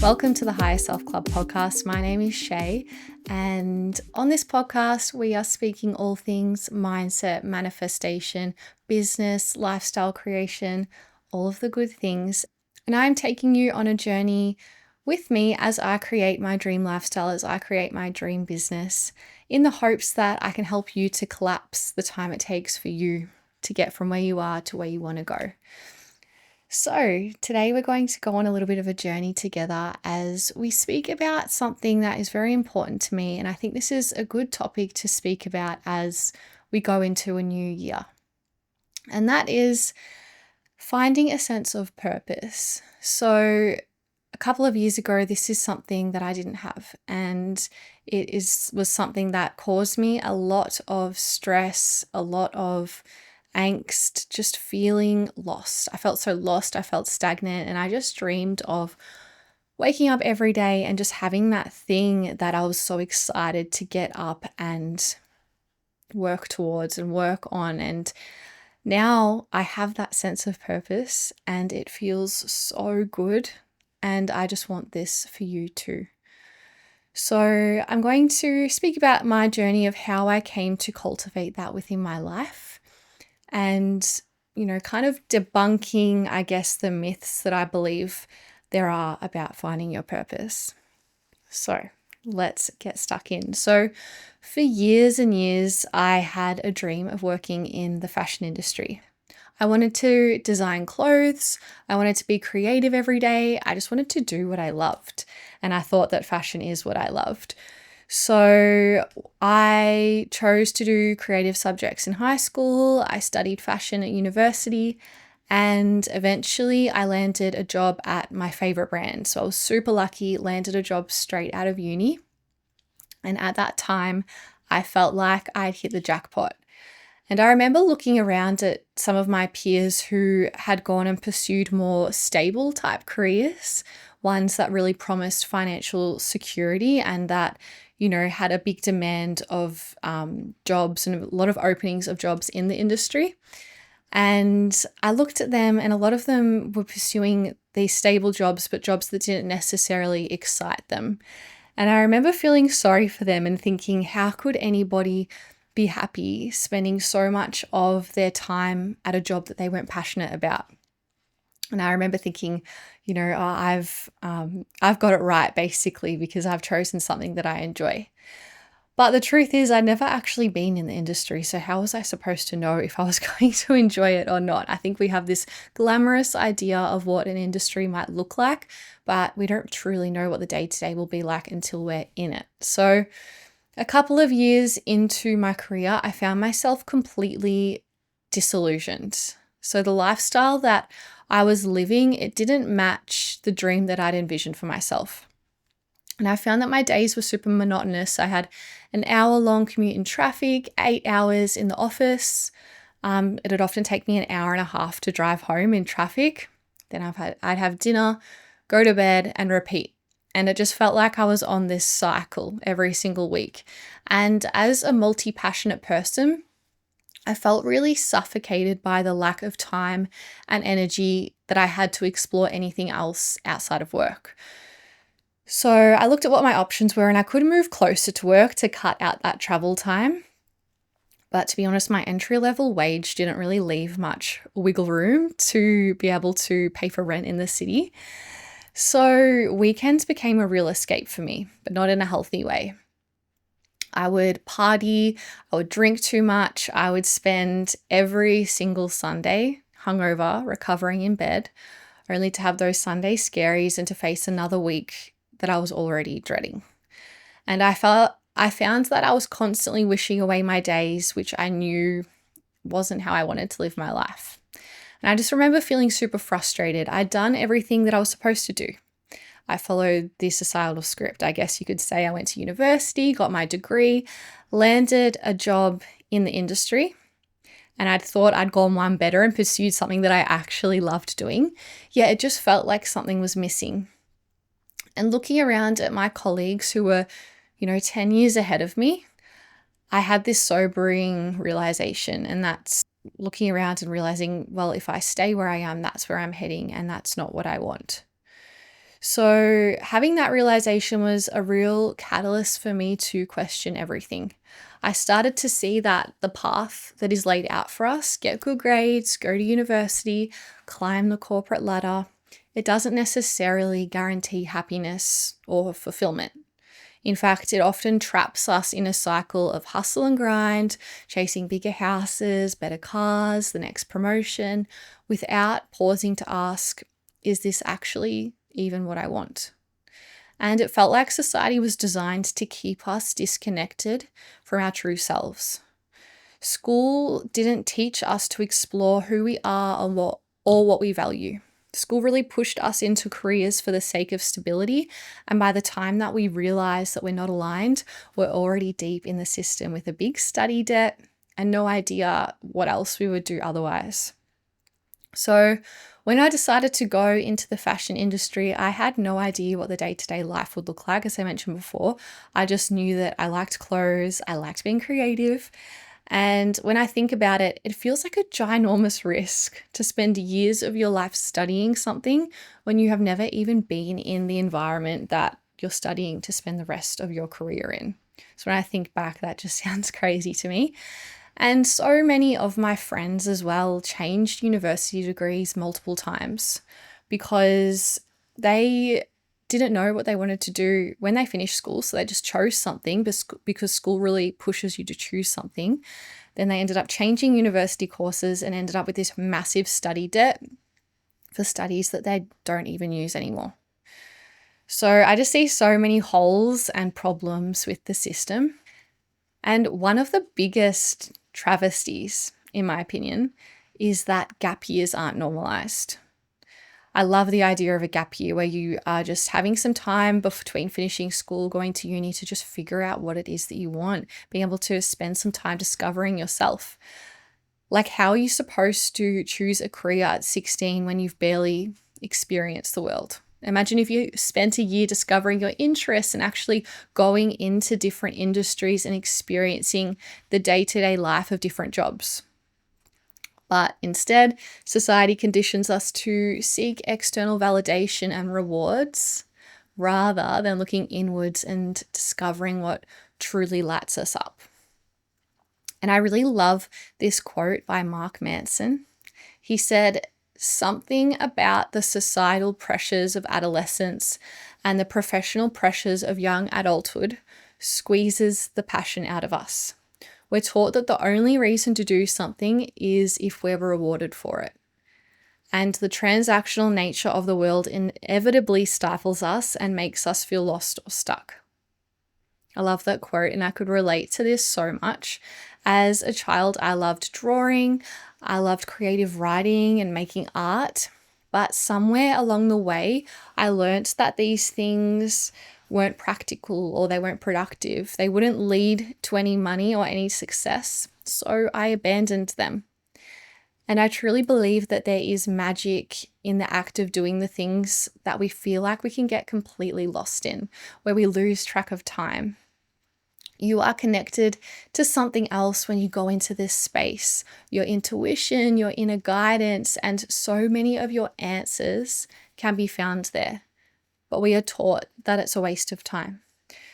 Welcome to the Higher Self Club podcast. My name is Shay, and on this podcast, we are speaking all things mindset, manifestation, business, lifestyle creation, all of the good things. And I'm taking you on a journey with me as I create my dream lifestyle, as I create my dream business, in the hopes that I can help you to collapse the time it takes for you to get from where you are to where you want to go. So today we're going to go on a little bit of a journey together as we speak about something that is very important to me. And I think this is a good topic to speak about as we go into a new year. And that is finding a sense of purpose. So a couple of years ago, this is something that I didn't have. And was something that caused me a lot of stress, a lot of angst, just feeling lost. I felt so lost, I felt stagnant, and I just dreamed of waking up every day and just having that thing that I was so excited to get up and work towards and work on. And now I have that sense of purpose and it feels so good. And I just want this for you too. So I'm going to speak about my journey of how I came to cultivate that within my life. And, kind of debunking, I guess, the myths that I believe there are about finding your purpose. So let's get stuck in. So for years and years, I had a dream of working in the fashion industry. I wanted to design clothes. I wanted to be creative every day. I just wanted to do what I loved. And I thought that fashion is what I loved. So I chose to do creative subjects in high school. I studied fashion at university, and eventually I landed a job at my favorite brand. So I was super lucky, landed a job straight out of uni. And at that time, I felt like I'd hit the jackpot. And I remember looking around at some of my peers who had gone and pursued more stable type careers, ones that really promised financial security and that, had a big demand of jobs and a lot of openings of jobs in the industry. And I looked at them, and a lot of them were pursuing these stable jobs, but jobs that didn't necessarily excite them. And I remember feeling sorry for them and thinking, how could anybody be happy spending so much of their time at a job that they weren't passionate about? And I remember thinking, I've got it right basically because I've chosen something that I enjoy. But the truth is I'd never actually been in the industry. So how was I supposed to know if I was going to enjoy it or not? I think we have this glamorous idea of what an industry might look like, but we don't truly know what the day-to-day will be like until we're in it. So a couple of years into my career, I found myself completely disillusioned. So the lifestyle that I was living, it didn't match the dream that I'd envisioned for myself. And I found that my days were super monotonous. I had an hour-long commute in traffic, 8 hours in the office. It'd often take me an hour and a half to drive home in traffic. Then I'd have dinner, go to bed, and repeat. And it just felt like I was on this cycle every single week. And as a multi-passionate person, I felt really suffocated by the lack of time and energy that I had to explore anything else outside of work. So I looked at what my options were, and I could move closer to work to cut out that travel time. But to be honest, my entry-level wage didn't really leave much wiggle room to be able to pay for rent in the city. So weekends became a real escape for me, but not in a healthy way. I would party, I would drink too much, I would spend every single Sunday hungover, recovering in bed, only to have those Sunday scaries and to face another week that I was already dreading. And I found that I was constantly wishing away my days, which I knew wasn't how I wanted to live my life. And I just remember feeling super frustrated. I'd done everything that I was supposed to do. I followed the societal script. I guess you could say I went to university, got my degree, landed a job in the industry, and I'd thought I'd gone one better and pursued something that I actually loved doing. Yet it just felt like something was missing. And looking around at my colleagues who were, 10 years ahead of me, I had this sobering realization, and that's looking around and realizing, well, if I stay where I am, that's where I'm heading, and that's not what I want. So, having that realization was a real catalyst for me to question everything. I started to see that the path that is laid out for us, get good grades, go to university, climb the corporate ladder, it doesn't necessarily guarantee happiness or fulfillment. In fact, it often traps us in a cycle of hustle and grind, chasing bigger houses, better cars, the next promotion, without pausing to ask, is this actually even what I want? And it felt like society was designed to keep us disconnected from our true selves. School didn't teach us to explore who we are or what we value. School really pushed us into careers for the sake of stability. And by the time that we realize that we're not aligned, we're already deep in the system with a big study debt and no idea what else we would do otherwise. So when I decided to go into the fashion industry, I had no idea what the day-to-day life would look like. As I mentioned before, I just knew that I liked clothes, I liked being creative. And when I think about it, it feels like a ginormous risk to spend years of your life studying something when you have never even been in the environment that you're studying to spend the rest of your career in. So when I think back, that just sounds crazy to me. And so many of my friends as well changed university degrees multiple times because they didn't know what they wanted to do when they finished school. So they just chose something because school really pushes you to choose something. Then they ended up changing university courses and ended up with this massive study debt for studies that they don't even use anymore. So I just see so many holes and problems with the system. And one of the biggest travesties, in my opinion, is that gap years aren't normalized. I love the idea of a gap year where you are just having some time between finishing school, going to uni to just figure out what it is that you want, being able to spend some time discovering yourself. Like, how are you supposed to choose a career at 16 when you've barely experienced the world? Imagine if you spent a year discovering your interests and actually going into different industries and experiencing the day-to-day life of different jobs. But instead, society conditions us to seek external validation and rewards rather than looking inwards and discovering what truly lights us up. And I really love this quote by Mark Manson. He said, "Something about the societal pressures of adolescence and the professional pressures of young adulthood squeezes the passion out of us. We're taught that the only reason to do something is if we're rewarded for it. And the transactional nature of the world inevitably stifles us and makes us feel lost or stuck." I love that quote, and I could relate to this so much. As a child, I loved drawing, I loved creative writing and making art, but somewhere along the way, I learned that these things weren't practical or they weren't productive. They wouldn't lead to any money or any success, so I abandoned them. And I truly believe that there is magic in the act of doing the things that we feel like we can get completely lost in, where we lose track of time. You are connected to something else when you go into this space. Your intuition, your inner guidance, and so many of your answers can be found there. But we are taught that it's a waste of time.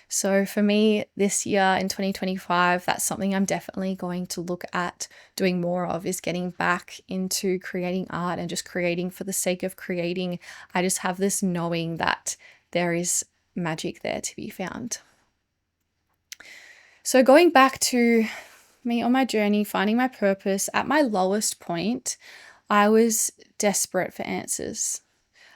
So for me, this year in 2025, that's something I'm definitely going to look at doing more of, is getting back into creating art and just creating for the sake of creating. I just have this knowing that there is magic there to be found. So going back to me on my journey, finding my purpose, at my lowest point, I was desperate for answers.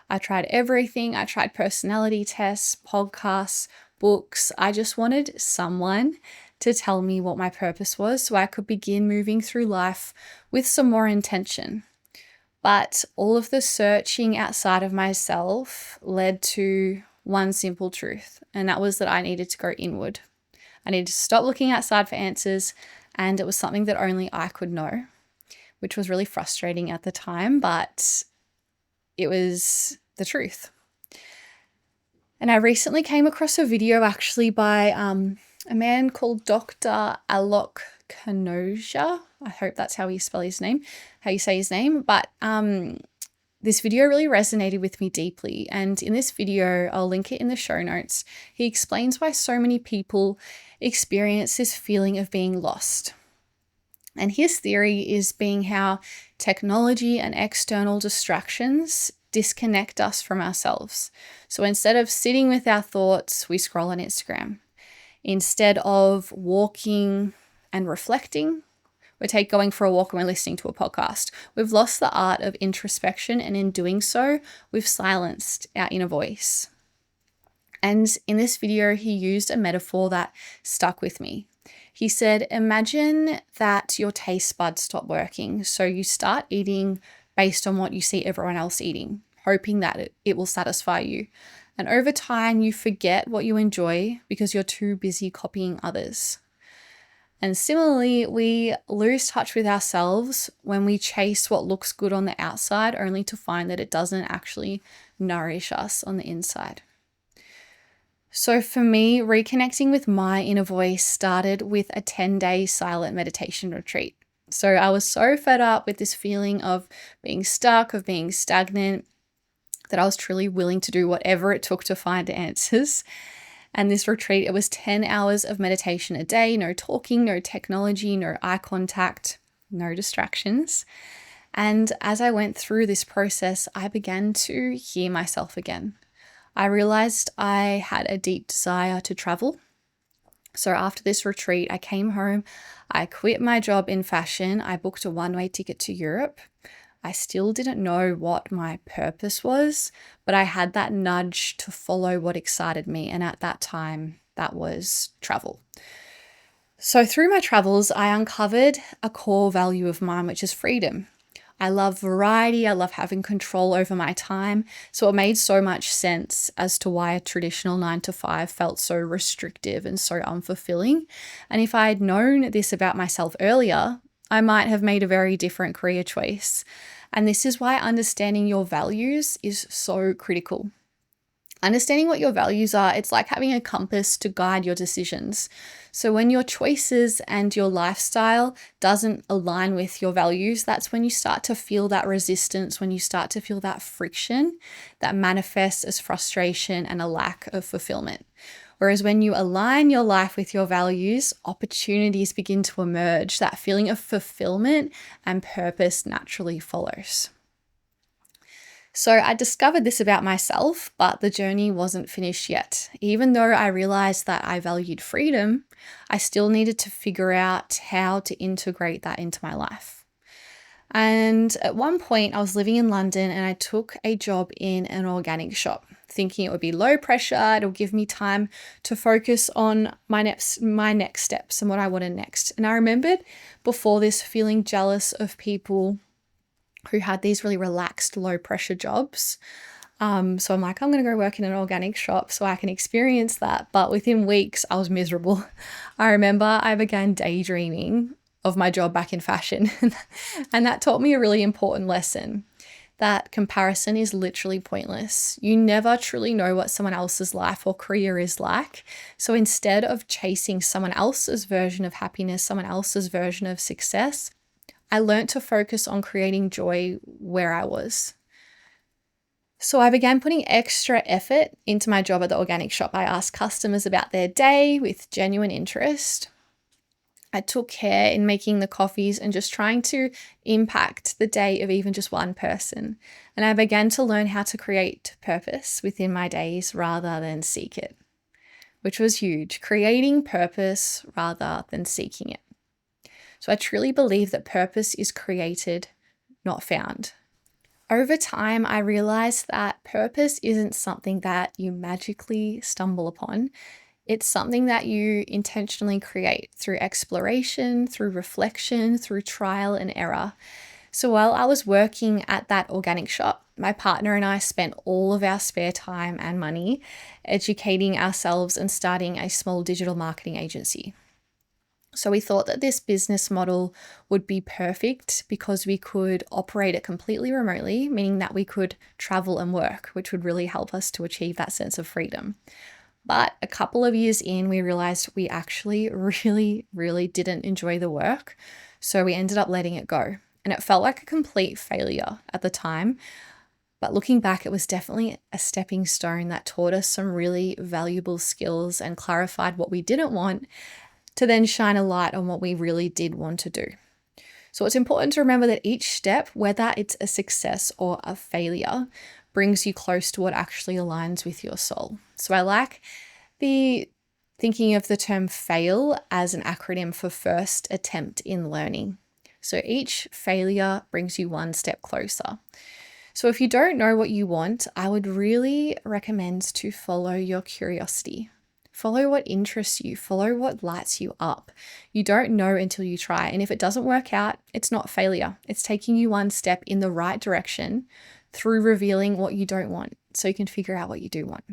I tried everything. I tried personality tests, podcasts, books. I just wanted someone to tell me what my purpose was so I could begin moving through life with some more intention. But all of the searching outside of myself led to one simple truth, and that was that I needed to go inward. I needed to stop looking outside for answers, and it was something that only I could know, which was really frustrating at the time, but it was the truth. And I recently came across a video actually by a man called Dr. Alok Kanoja. I hope that's how you spell his name, how you say his name. But This video really resonated with me deeply, and in this video, I'll link it in the show notes. He explains why so many people experience this feeling of being lost. And his theory is being how technology and external distractions disconnect us from ourselves. So instead of sitting with our thoughts, we scroll on Instagram. Instead of walking and reflecting, we're going for a walk and we're listening to a podcast. We've lost the art of introspection, and in doing so, we've silenced our inner voice. And in this video, he used a metaphor that stuck with me. He said, imagine that your taste buds stop working. So you start eating based on what you see everyone else eating, hoping that it will satisfy you. And over time, you forget what you enjoy because you're too busy copying others. And similarly, we lose touch with ourselves when we chase what looks good on the outside, only to find that it doesn't actually nourish us on the inside. So for me, reconnecting with my inner voice started with a 10-day silent meditation retreat. So I was so fed up with this feeling of being stuck, of being stagnant, that I was truly willing to do whatever it took to find answers. And this retreat, it was 10 hours of meditation a day, no talking, no technology, no eye contact, no distractions. And as I went through this process, I began to hear myself again. I realized I had a deep desire to travel. So after this retreat, I came home, I quit my job in fashion, I booked a one-way ticket to Europe. I still didn't know what my purpose was, but I had that nudge to follow what excited me. And at that time, that was travel. So through my travels, I uncovered a core value of mine, which is freedom. I love variety. I love having control over my time. So it made so much sense as to why a traditional 9 to 5 felt so restrictive and so unfulfilling. And if I had known this about myself earlier, I might have made a very different career choice. And this is why understanding your values is so critical. Understanding what your values are, it's like having a compass to guide your decisions. So when your choices and your lifestyle doesn't align with your values, that's when you start to feel that resistance, when you start to feel that friction that manifests as frustration and a lack of fulfillment. Whereas when you align your life with your values, opportunities begin to emerge. That feeling of fulfillment and purpose naturally follows. So I discovered this about myself, but the journey wasn't finished yet. Even though I realized that I valued freedom, I still needed to figure out how to integrate that into my life. And at one point, I was living in London and I took a job in an organic shop, thinking it would be low pressure, it'll give me time to focus on my next steps and what I wanted next. And I remembered before this feeling jealous of people who had these really relaxed, low pressure jobs. So I'm like, I'm going to go work in an organic shop so I can experience that. But within weeks, I was miserable. I remember I began daydreaming of my job back in fashion. And that taught me a really important lesson, that comparison is literally pointless. You never truly know what someone else's life or career is like. So instead of chasing someone else's version of happiness, someone else's version of success, I learned to focus on creating joy where I was. So I began putting extra effort into my job at the organic shop. I asked customers about their day with genuine interest. I took care in making the coffees and just trying to impact the day of even just one person. And I began to learn how to create purpose within my days rather than seek it, which was huge. Creating purpose rather than seeking it. So I truly believe that purpose is created, not found. Over time, I realized that purpose isn't something that you magically stumble upon. It's something that you intentionally create through exploration, through reflection, through trial and error. So while I was working at that organic shop, my partner and I spent all of our spare time and money educating ourselves and starting a small digital marketing agency. So we thought that this business model would be perfect because we could operate it completely remotely, meaning that we could travel and work, which would really help us to achieve that sense of freedom. But a couple of years in, we realized we actually really didn't enjoy the work. So we ended up letting it go. And it felt like a complete failure at the time. But looking back, it was definitely a stepping stone that taught us some really valuable skills and clarified what we didn't want to then shine a light on what we really did want to do. So it's important to remember that each step, whether it's a success or a failure, brings you close to what actually aligns with your soul. So I like the thinking of the term fail as an acronym for first attempt in learning. So each failure brings you one step closer. So if you don't know what you want, I would really recommend to follow your curiosity. Follow what interests you, follow what lights you up. You don't know until you try. And if it doesn't work out, it's not failure. It's taking you one step in the right direction through revealing what you don't want so you can figure out what you do want.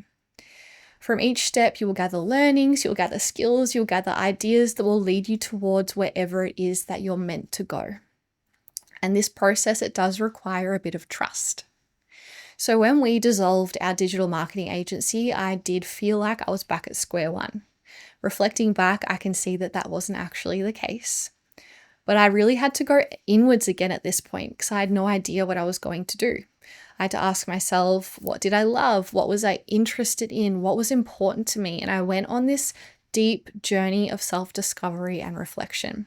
From each step, you will gather learnings, you'll gather skills, you'll gather ideas that will lead you towards wherever it is that you're meant to go. And this process, it does require a bit of trust. So when we dissolved our digital marketing agency, I did feel like I was back at square one. Reflecting back, I can see that that wasn't actually the case. But I really had to go inwards again at this point because I had no idea what I was going to do. I had to ask myself, what did I love? What was I interested in? What was important to me? And I went on this deep journey of self-discovery and reflection.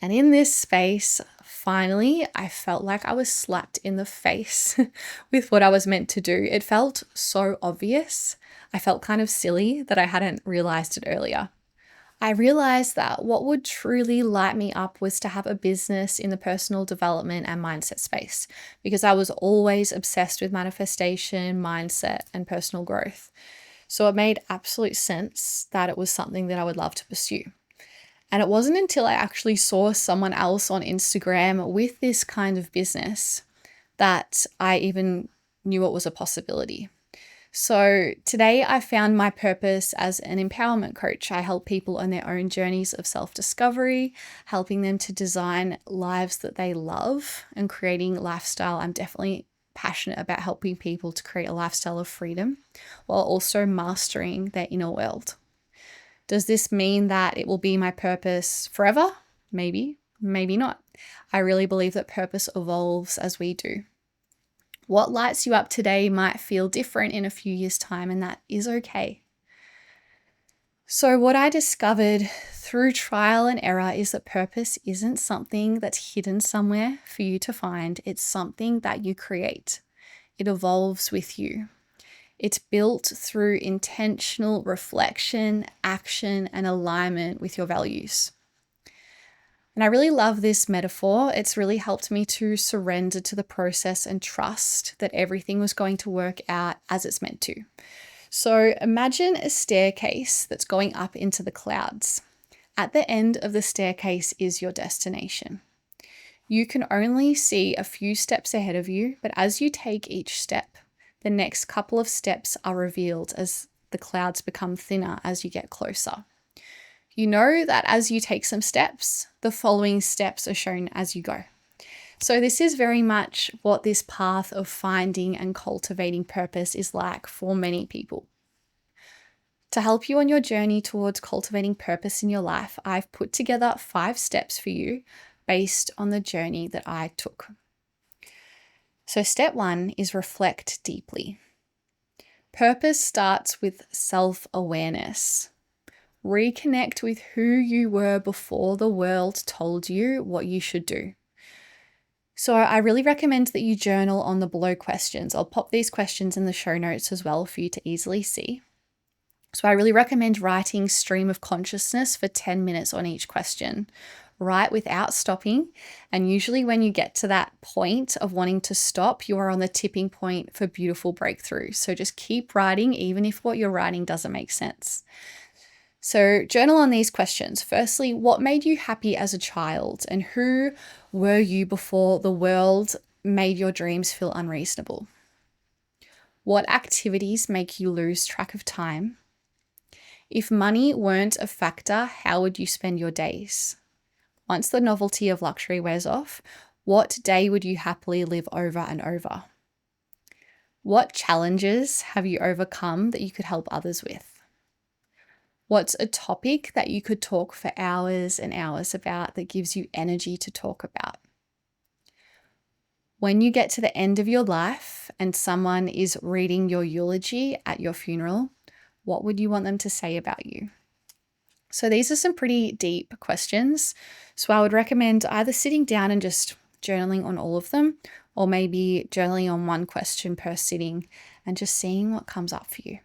And in this space, finally, I felt like I was slapped in the face with what I was meant to do. It felt so obvious. I felt kind of silly that I hadn't realized it earlier. I realized that what would truly light me up was to have a business in the personal development and mindset space, because I was always obsessed with manifestation, mindset, and personal growth. So it made absolute sense that it was something that I would love to pursue. And it wasn't until I actually saw someone else on Instagram with this kind of business that I even knew it was a possibility. So today I found my purpose as an empowerment coach. I help people on their own journeys of self-discovery, helping them to design lives that they love and creating lifestyle. I'm definitely passionate about helping people to create a lifestyle of freedom while also mastering their inner world. Does this mean that it will be my purpose forever? Maybe, maybe not. I really believe that purpose evolves as we do. What lights you up today might feel different in a few years' time, and that is okay. So what I discovered through trial and error is that purpose isn't something that's hidden somewhere for you to find. It's something that you create. It evolves with you. It's built through intentional reflection, action, and alignment with your values. And I really love this metaphor. It's really helped me to surrender to the process and trust that everything was going to work out as it's meant to. So imagine a staircase that's going up into the clouds. At the end of the staircase is your destination. You can only see a few steps ahead of you, but as you take each step, the next couple of steps are revealed as the clouds become thinner as you get closer. You know that as you take some steps, the following steps are shown as you go. So this is very much what this path of finding and cultivating purpose is like for many people. To help you on your journey towards cultivating purpose in your life, I've put together 5 steps for you based on the journey that I took. So step 1 is reflect deeply. Purpose starts with self-awareness. Reconnect with who you were before the world told you what you should do. So I really recommend that you journal on the below questions. I'll pop these questions in the show notes as well for you to easily see. So I really recommend writing stream of consciousness for 10 minutes on each question. Write without stopping. And usually when you get to that point of wanting to stop, you are on the tipping point for beautiful breakthrough. So just keep writing, even if what you're writing doesn't make sense. So journal on these questions. Firstly, what made you happy as a child? And who were you before the world made your dreams feel unreasonable? What activities make you lose track of time? If money weren't a factor, how would you spend your days? Once the novelty of luxury wears off, what day would you happily live over and over? What challenges have you overcome that you could help others with? What's a topic that you could talk for hours and hours about that gives you energy to talk about? When you get to the end of your life and someone is reading your eulogy at your funeral, what would you want them to say about you? So these are some pretty deep questions. So I would recommend either sitting down and just journaling on all of them, or maybe journaling on one question per sitting and just seeing what comes up for you.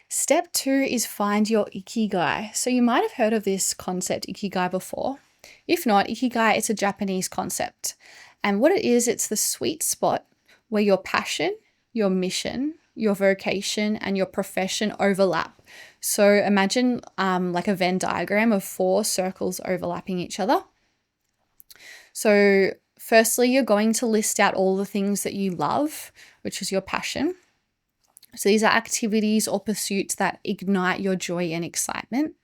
Step 2 is find your ikigai. So you might have heard of this concept, ikigai, before. If not, ikigai, it's a Japanese concept. And what it is, it's the sweet spot where your passion, your mission, your vocation, and your profession overlap. So imagine like a Venn diagram of 4 circles overlapping each other. So firstly, you're going to list out all the things that you love, which is your passion. So these are activities or pursuits that ignite your joy and excitement.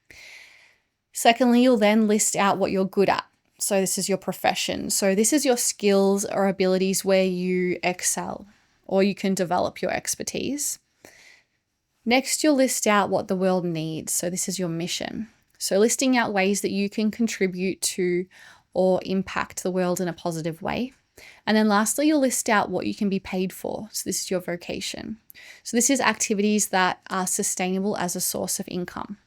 Secondly, you'll then list out what you're good at. So this is your profession. So this is your skills or abilities where you excel or you can develop your expertise. Next, you'll list out what the world needs. So this is your mission. So listing out ways that you can contribute to or impact the world in a positive way. And then lastly, you'll list out what you can be paid for. So this is your vocation. So this is activities that are sustainable as a source of income.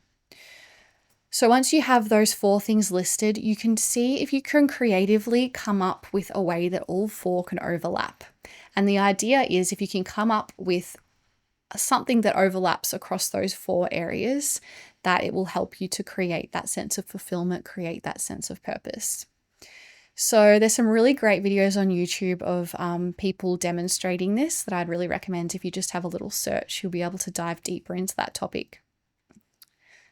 So once you have those 4 things listed, you can see if you can creatively come up with a way that all 4 can overlap. And the idea is if you can come up with something that overlaps across those 4 areas, that it will help you to create that sense of fulfillment, create that sense of purpose. So there's some really great videos on YouTube of people demonstrating this that I'd really recommend. If you just have a little search, you'll be able to dive deeper into that topic.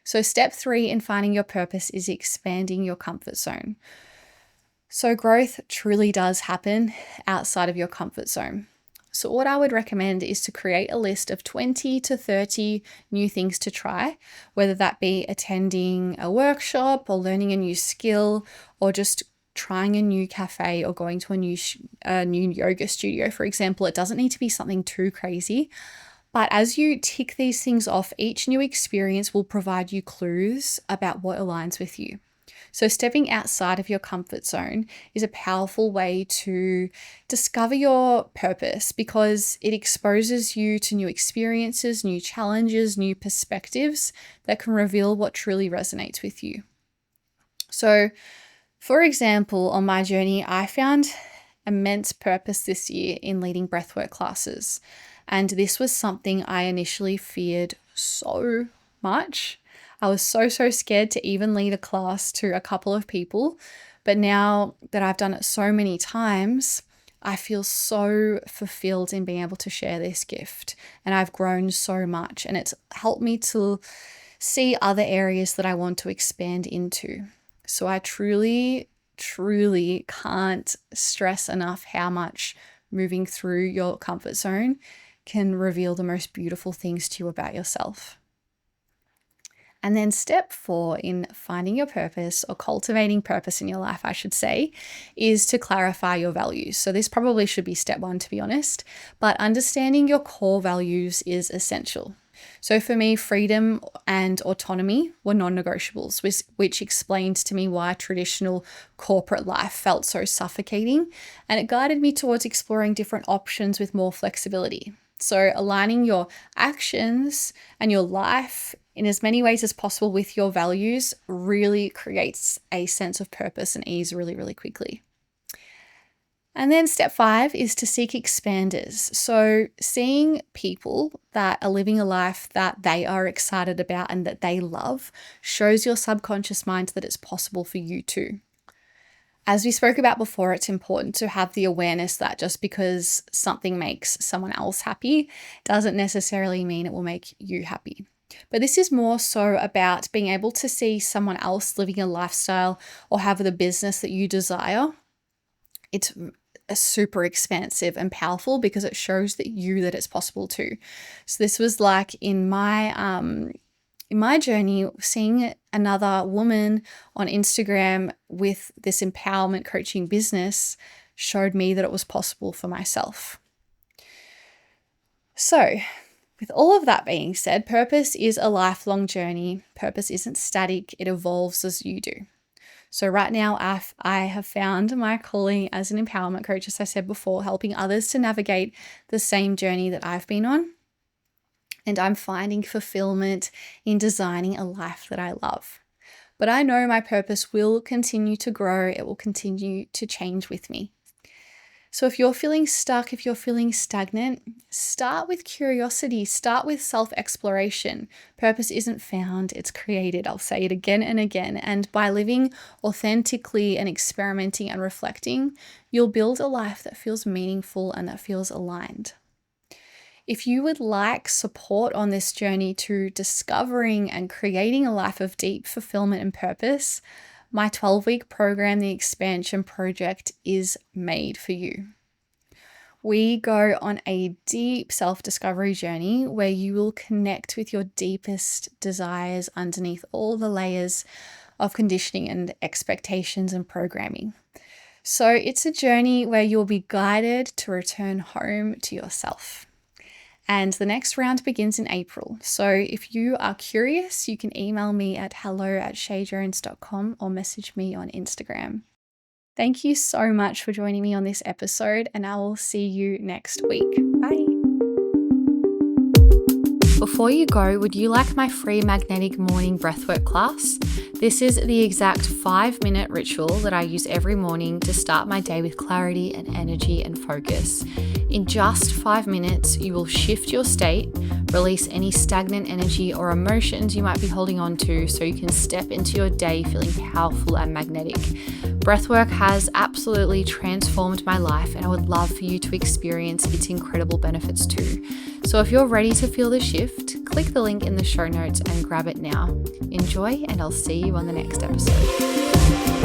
So step 3 in finding your purpose is expanding your comfort zone. So growth truly does happen outside of your comfort zone. So what I would recommend is to create a list of 20 to 30 new things to try, whether that be attending a workshop or learning a new skill or just trying a new cafe or going to a new yoga studio, for example. It doesn't need to be something too crazy. But as you tick these things off, each new experience will provide you clues about what aligns with you. So stepping outside of your comfort zone is a powerful way to discover your purpose because it exposes you to new experiences, new challenges, new perspectives that can reveal what truly resonates with you. So, for example, on my journey, I found immense purpose this year in leading breathwork classes. And this was something I initially feared so much. I was so scared to even lead a class to a couple of people. But now that I've done it so many times, I feel so fulfilled in being able to share this gift. And I've grown so much, and it's helped me to see other areas that I want to expand into. So I truly can't stress enough how much moving through your comfort zone can reveal the most beautiful things to you about yourself. And then step 4 in finding your purpose or cultivating purpose in your life, I should say, is to clarify your values. So this probably should be step 1, to be honest, but understanding your core values is essential. So for me, freedom and autonomy were non-negotiables, which explained to me why traditional corporate life felt so suffocating, and it guided me towards exploring different options with more flexibility. So aligning your actions and your life in as many ways as possible with your values really creates a sense of purpose and ease really quickly. And then step 5 is to seek expanders. So seeing people that are living a life that they are excited about and that they love shows your subconscious mind that it's possible for you too. As we spoke about before, it's important to have the awareness that just because something makes someone else happy doesn't necessarily mean it will make you happy. But this is more so about being able to see someone else living a lifestyle or have the business that you desire. It's super expansive and powerful because it shows that it's possible too. So this was like in my journey, seeing another woman on Instagram with this empowerment coaching business showed me that it was possible for myself. So with all of that being said, purpose is a lifelong journey. Purpose isn't static, it evolves as you do. So right now, I have found my calling as an empowerment coach, as I said before, helping others to navigate the same journey that I've been on. And I'm finding fulfillment in designing a life that I love. But I know my purpose will continue to grow. It will continue to change with me. So if you're feeling stuck, if you're feeling stagnant, start with curiosity, start with self-exploration. Purpose isn't found, it's created. I'll say it again and again. And by living authentically and experimenting and reflecting, you'll build a life that feels meaningful and that feels aligned. If you would like support on this journey to discovering and creating a life of deep fulfillment and purpose, my 12-week program, the Expansion Project, is made for you. We go on a deep self-discovery journey where you will connect with your deepest desires underneath all the layers of conditioning and expectations and programming. So it's a journey where you'll be guided to return home to yourself. And the next round begins in April. So if you are curious, you can email me at hello@shayjones.com or message me on Instagram. Thank you so much for joining me on this episode, and I will see you next week. Bye. Before you go, would you like my free magnetic morning breathwork class? This is the exact 5-minute ritual that I use every morning to start my day with clarity and energy and focus. In just 5 minutes, you will shift your state, release any stagnant energy or emotions you might be holding on to so you can step into your day feeling powerful and magnetic. Breathwork has absolutely transformed my life, and I would love for you to experience its incredible benefits too. So if you're ready to feel the shift, click the link in the show notes and grab it now. Enjoy, and I'll see you on the next episode.